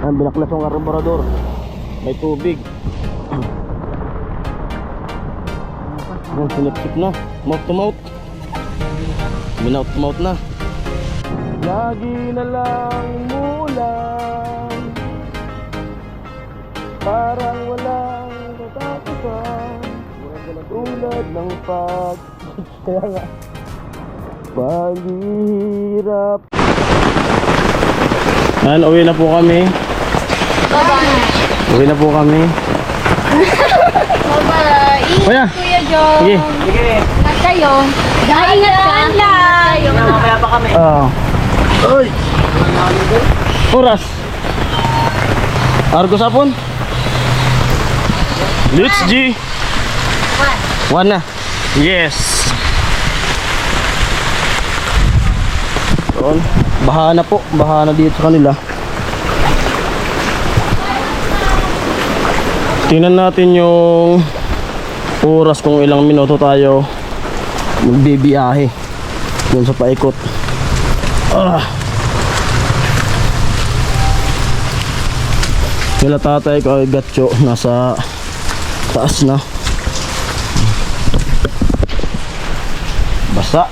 Ang binaklas ng karburador. May tubig. Ang sinipsip na. Mouth to mouth. Minout to mouth na. Lagi na lang umuulan, parang walang katapusan, tulad ng paghihirap. Ayan, uwi na po kami. Bye-bye. Uwi na po kami. Bye-bye. Kuya. Kuya John. Sige. Ingat kayo. Ingat ka. Mamaya pa kami. Oy. Oras. Argo sapon. Let's G. One na. Yes. Doon. Baha na po. Baha na dito sa kanila. Tingnan natin yung oras kung ilang minuto tayo magbibiyahe doon sa paikot. Nila tatay ko ay gatyo nasa taas na. Basa.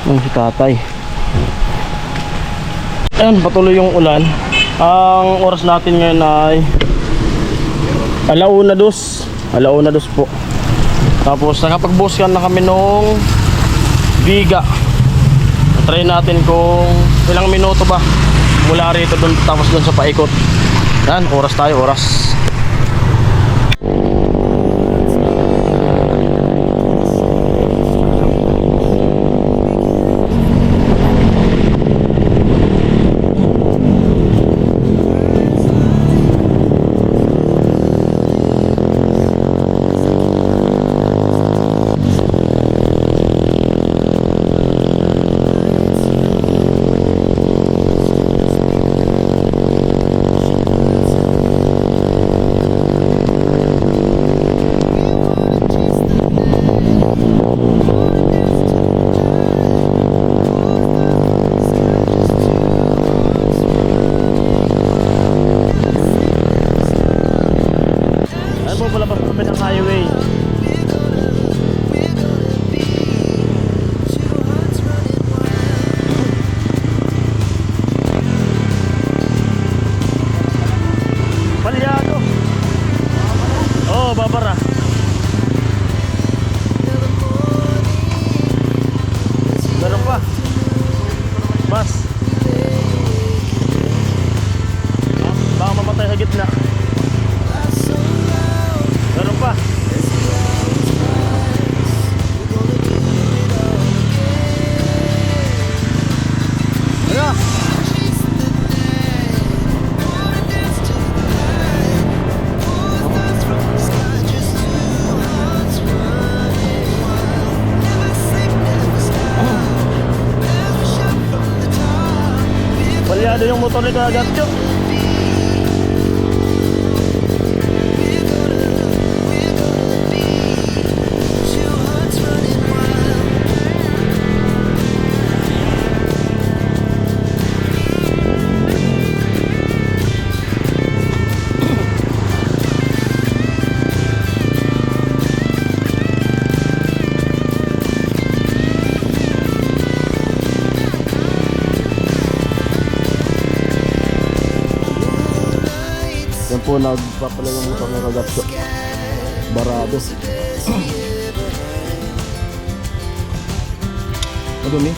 Ang si tatay. Ayan, patuloy yung ulan. Ang oras natin ngayon ay 1:02. 1:02 po. Tapos nakapag-buskan na kami nung Biga. Try natin kung ilang minuto ba mula rito dun, tapos dun sa paikot. Yan, oras tayo, oras. Babara. Meron pa. Mas. Baka mamatay sa gitna. Meron pa. Ano? Balyado yung motor ni Kagatyo. Yan po, nagpapala yung motor na Kagatyo. Barado. Madumi.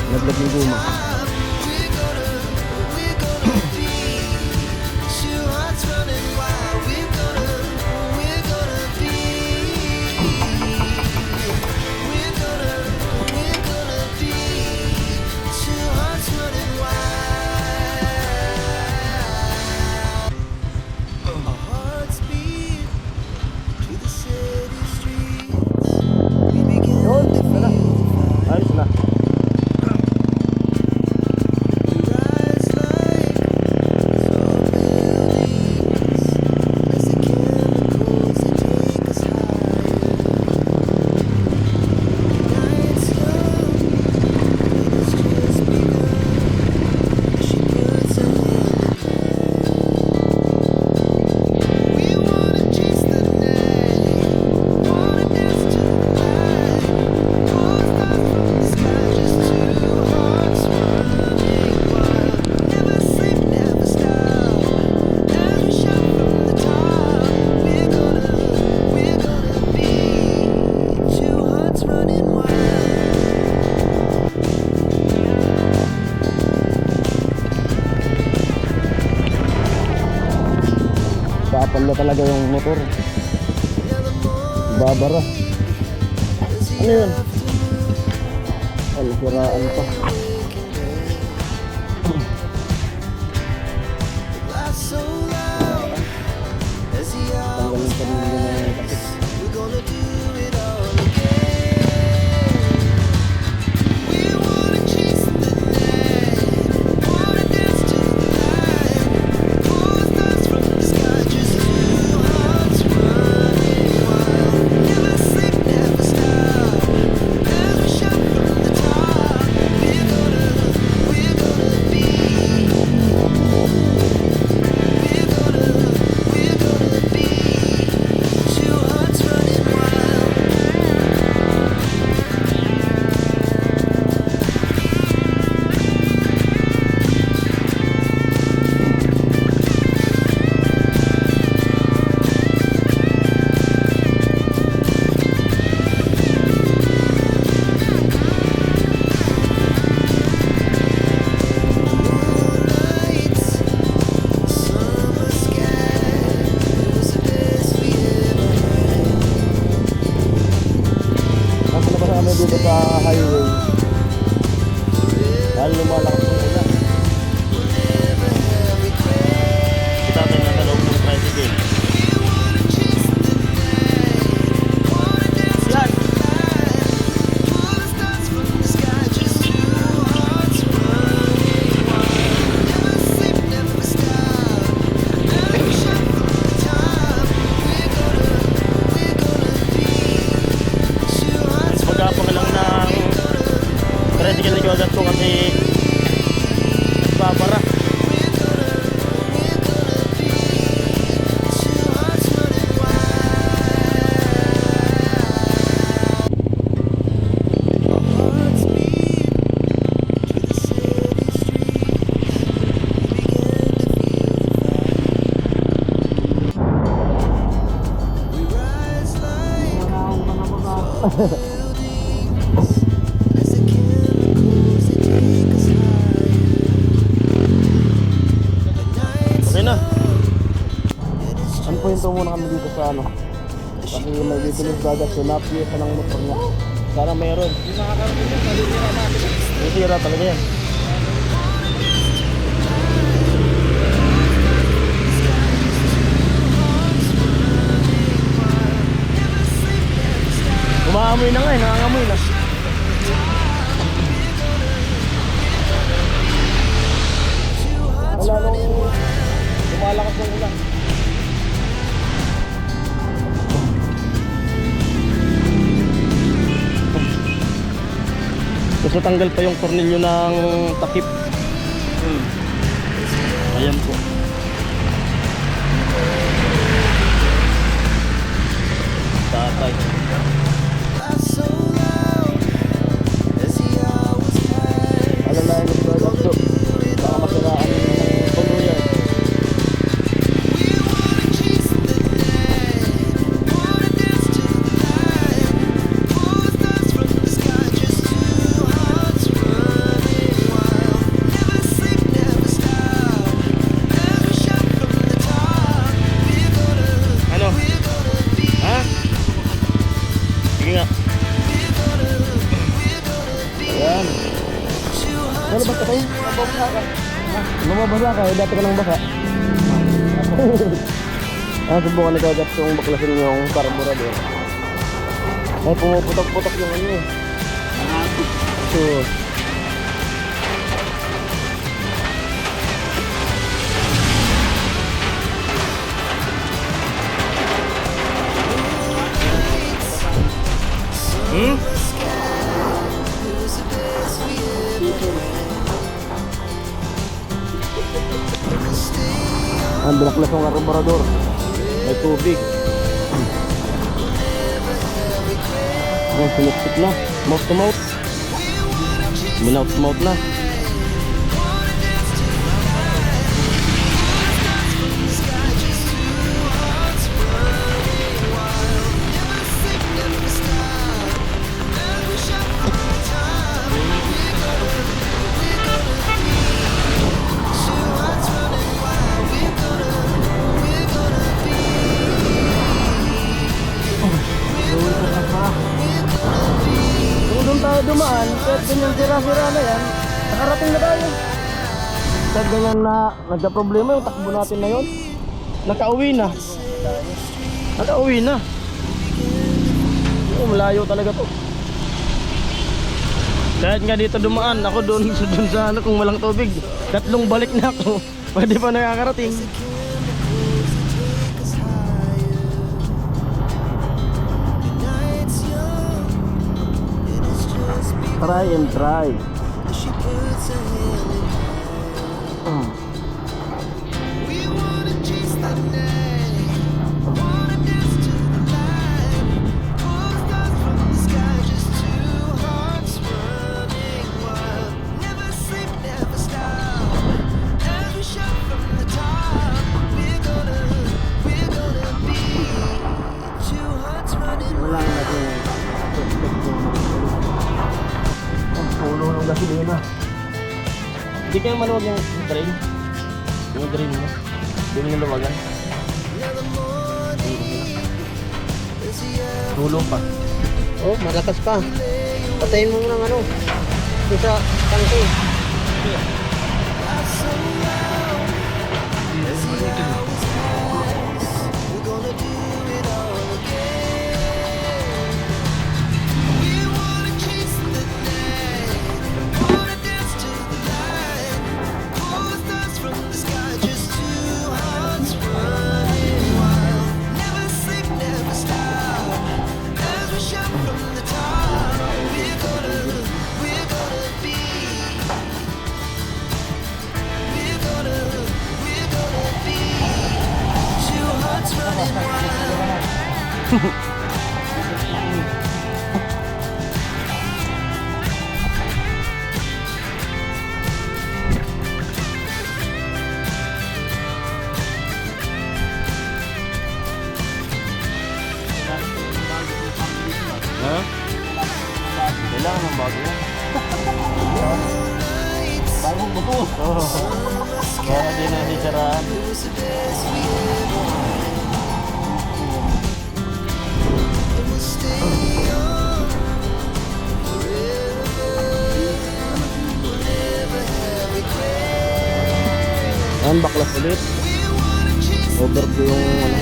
Naglag yung guma. Hirapan na talaga yung motor. Babara. Ano yun? Alhiraan pa. Tanggalin pa rin yung takip. Dito sa highway dahil lumalakas yung ulan. Kita tayo na sa loob ng tricycle. Yan! Pagkapang lang ng tricycle ni Kuya ko kasi babara. Okay na. Ano po yung muna kami dito sa ano? Kasi may bibili dagat so napiyesa ng motor niya. Sana meron. May sira talaga yan. Umaamoy na nga eh, nangangamoy na. Wala nung lumalakas ng ulan. Tapos natanggal pa yung tornilyo ng takip. Ayan po. Tatay. Alalayan mo sa laptop. Baka masiraan yung tuluyan. Ano? Ha? Sige nga. Ayan. Ano ba tayo? Mababasa ka, dati ka nang basa. Subukan na kagat yung baklasin yung carburetor. Ay, pumuputok-putok yung ano eh. So, ang binaklas ng carburetor. May tubig. Ayan, sinipsip na. Mouth to mouth. Mouth to mouth na. sira-sira na yan, nakarating na tayo. Sa ganyan na nagka-problema yung takbo natin na yun, nakauwi na. Nakauwi na. Oh, malayo talaga to. Kahit nga dito dumaan, ako doon sa ano kung walang tubig, 3 balik na ako. Pwede pa nakakarating. Try and try. Puno ng gasolina. Hindi kayo maluwag yung drain? Yung drain mo? Hindi mo niluwagan? Tulo pa. Oh, malakas pa. Patayin mo ng ano. Ito sa tangke. Ha? Kailangan ng bago yan. Bagong buto. Oo. Para di na sisiraan. Yan, baklas ulit. Overview yung ano.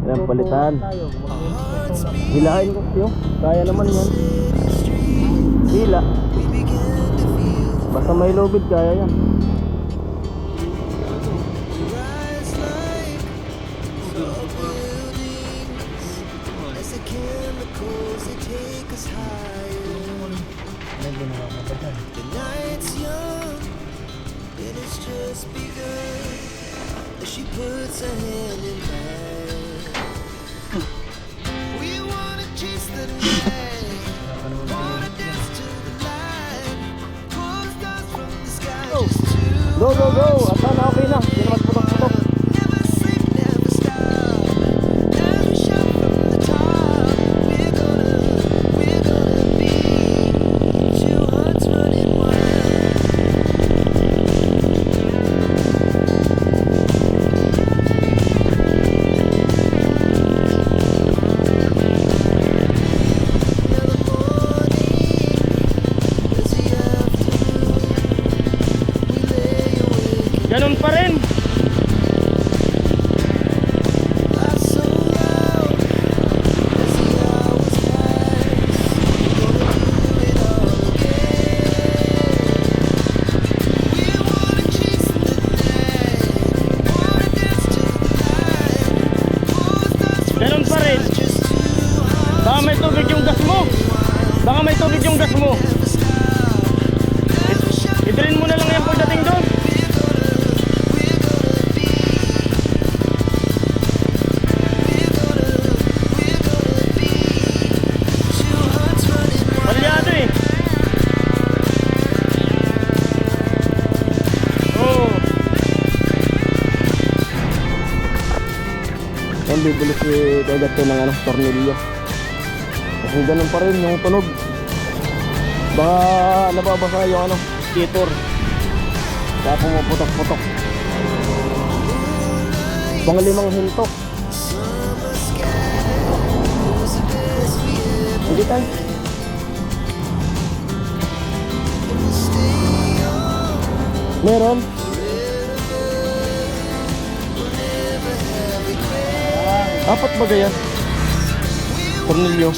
Yan, palitan. Hilahin ko yun. Kaya naman yan. Hila. Basta may lubid, kaya yan. She puts her hand in mine. We wanna chase the night. Wanna dance to the light. Pull stars from the sky just to Go, go, go! At sana okay na. Hindi na magputok-putok. never sleep, never stop. Every shot from the top. We're gonna be two hearts running wild. Ganun pa rin. Ganun pa rin. Baka may tubig yung gas mo. Baka may tubig yung gas mo. I-drain mo na lang yan pagdating doon. bibili si Dagat to ng tornilyo. Kasi ganun pa rin yung tunog. Baka nababasa yung heater. Kaya pumuputok-putok. Pang 5 hintok. Hindi tayo. Meron. Apat ba ganyan? Tornilyo.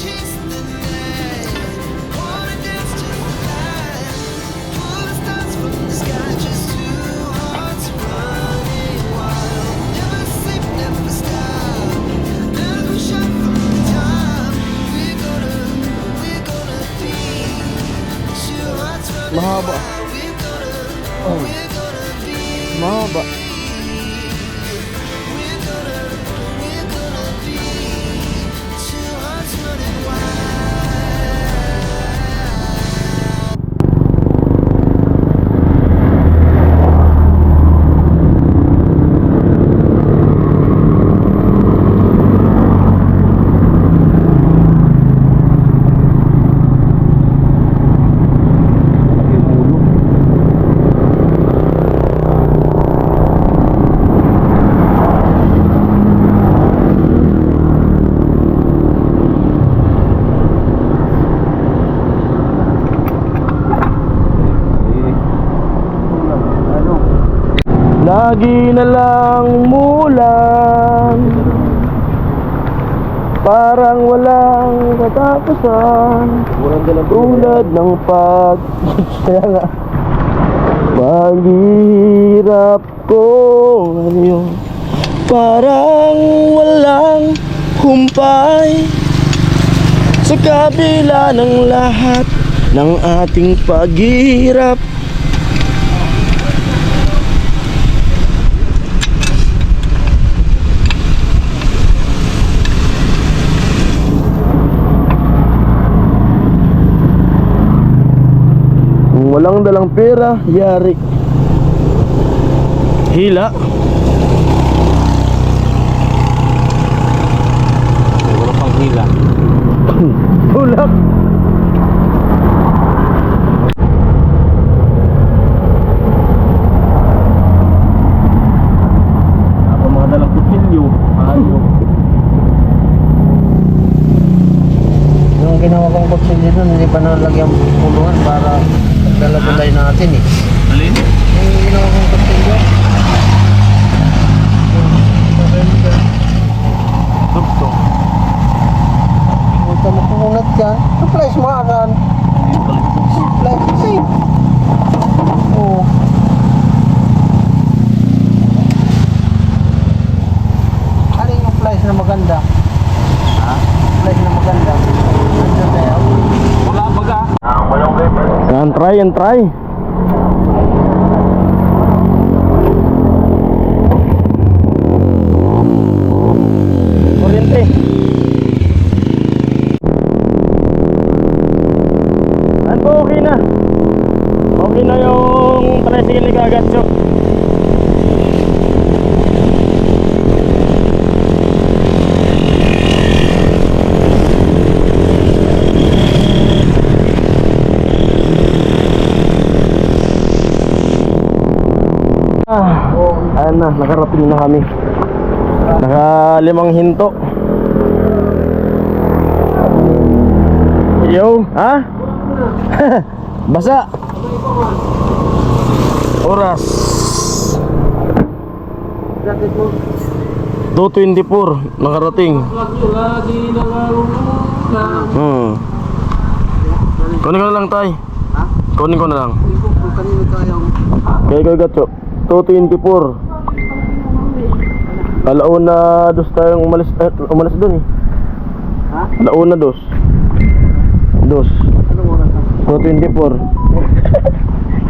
Mahaba. Oh. Mahaba. Lagi na lang mulan, parang walang katapusan, tulad ng kaya nga, paghihirap ko ngayon, parang walang humpay, sa kabila ng lahat ng ating paghihirap. Walang dalang pera, yari. Hila. Wala pang hila. Tulak. Apa mga dalang kutsilyo? Ayaw. Yung ginawa kong kutsilyo doon, hindi pa nalagyan puluhan para lalagulay natin eh. Alin? Yung ginawa kong kutsilyo. Tugtog. Huwag ka makumunat dyan. Supplies mo akan. Supplies kasi. Oo. Ano yung supplies na maganda? Ha? Supplies na maganda. Nandiyan na yan. Wala baga. Yan, try and try. Kuryente. Ano po, okay na. Okay na yung tricycle ni Gagatso. Ayan na, nakarating na kami. Naka 5 hinto. Yo, ha? Basa. Oras 2:24 nakarating. Kunin ko na lang, tay. Ha? Kunin ko na lang. Kung kanino tayong Kaya Gatso, 2:24. Alauna dos tayong umalis dun eh. Ha? Alauna dos. Anong oras na? 2:24.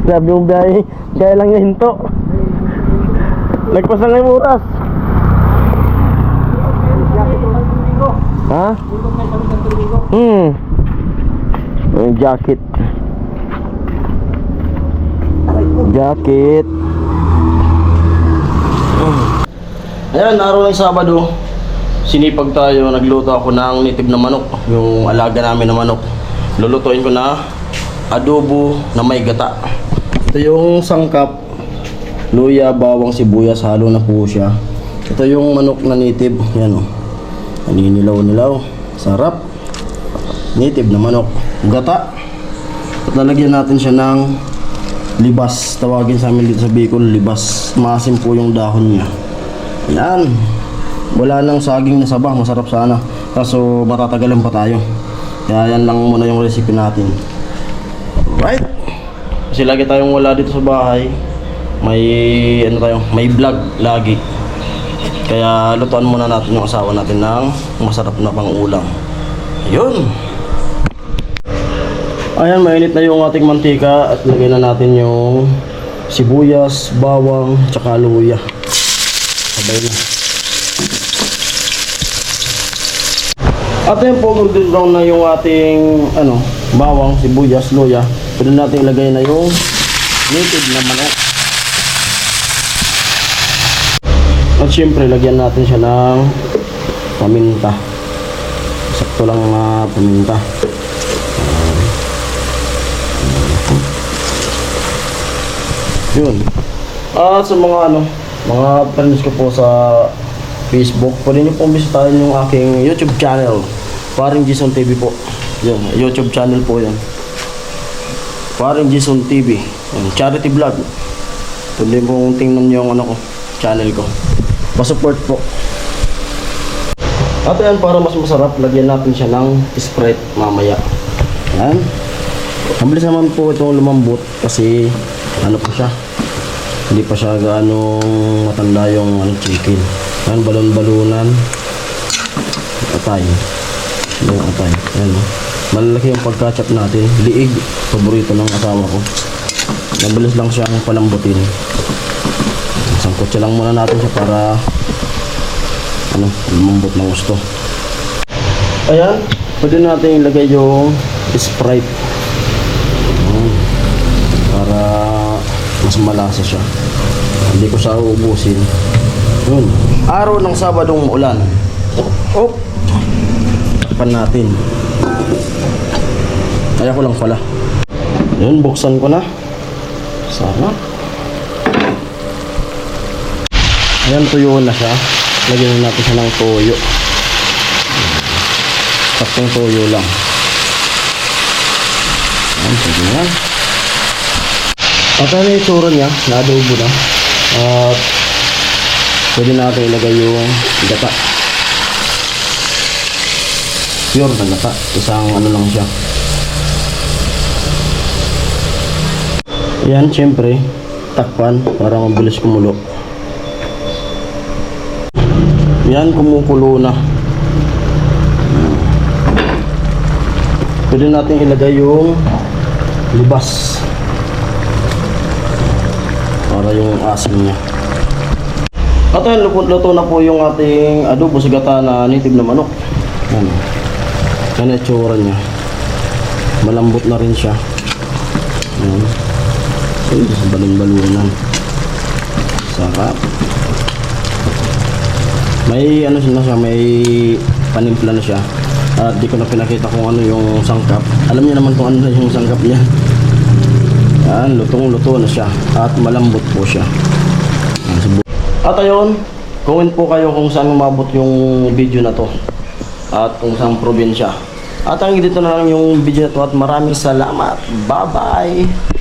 Grabe yung biyahe. Kaya lang yung hinto. Nagpasa nga yung oras. Ha? Yung jacket. Ayan, araw ng Sabado. sinipag tayo, nagluto ako ng native na manok, yung alaga namin na manok. Lulutuin ko na adobo na may gata. Ito yung sangkap, luya, bawang, sibuyas, halo na po siya. Ito yung manok na native, yan o. Naninilaw-nilaw, sarap. Native na manok, gata. At lalagyan natin siya ng libas, tawagin sa amin dito sa Bicol, libas. Maasim po yung dahon niya. Yan. Wala nang saging na sabah, masarap sana. Kaso matatagalan pa tayo. Kaya yan lang muna yung recipe natin. Alright. Kasi lagi tayong wala dito sa bahay. May vlog lagi. Kaya lutuan muna natin yung asawa natin ng masarap na pang-ulam. Ayun. Ayan, mainit na yung ating mantika at lagyan na natin yung sibuyas, bawang, tsaka luya. Sabay na. At yun po, golden brown na yung ating bawang, sibuyas, luya. Pwede natin ilagay na yung native na manok. At syempre, lagyan natin siya ng paminta. Sakto lang na paminta. Yun. At sa mga mga friends ko po sa Facebook, pwede nyo pong bisitahin yung aking YouTube channel, Paring Jason TV po. Yun, YouTube channel po yan. Paring Jason TV. Yun, charity vlog. Pwede pong tingnan yung channel ko. Pa-support po. At yan, para mas masarap, lagyan natin siya ng Sprite mamaya. Yan. Mabilis naman po itong lumambot kasi po siya. Hindi pa siya gaano matanda yung chicken. Yan, balon-balunan. Atay. Yung atay. Yan. Malalaki yung pagkachap natin. Liig. Paborito ng asawa ko. Mabilis lang siyang palambutin. Sangkot siya lang muna natin siya para lumambot ng gusto. Ayan. Pwede natin ilagay yung Sprite. Para mas malasa siya. Hindi ko siya uubusin. Yun. Araw ng Sabadong ulan. Oh. Takpan natin. Kaya ko lang pala. Yun, buksan ko na. Sarap. Ayan, tuyo na siya. Lagyan natin siya ng toyo. Taktong toyo lang. Ayan, pwede yan. At ano yung itsura niya, na-adobo na. At pwede natin ilagay yung gata. Pure na gata. Isang lang siya. Yan, syempre, takpan para mabilis kumulo. Yan, kumukulo na. Pwede natin ilagay yung libas. Para yung asin niya. At ayun, luto na po yung ating adobo sa gata na native na manok. Yan. Yan ang itsura niya. Malambot na rin siya. Yan. Ay, balon-balunan. Sarap. May siya, may panimpla na siya. At di ko na pinakita kung ano yung sangkap. Alam niyo naman kung ano yung sangkap niya. Yan, lutong-luto na siya. At malambot po siya. At ayun, comment po kayo kung saan umabot yung video na to. At kung saan probinsya. At hanggang dito na lang yung video na to. At maraming salamat. Bye-bye!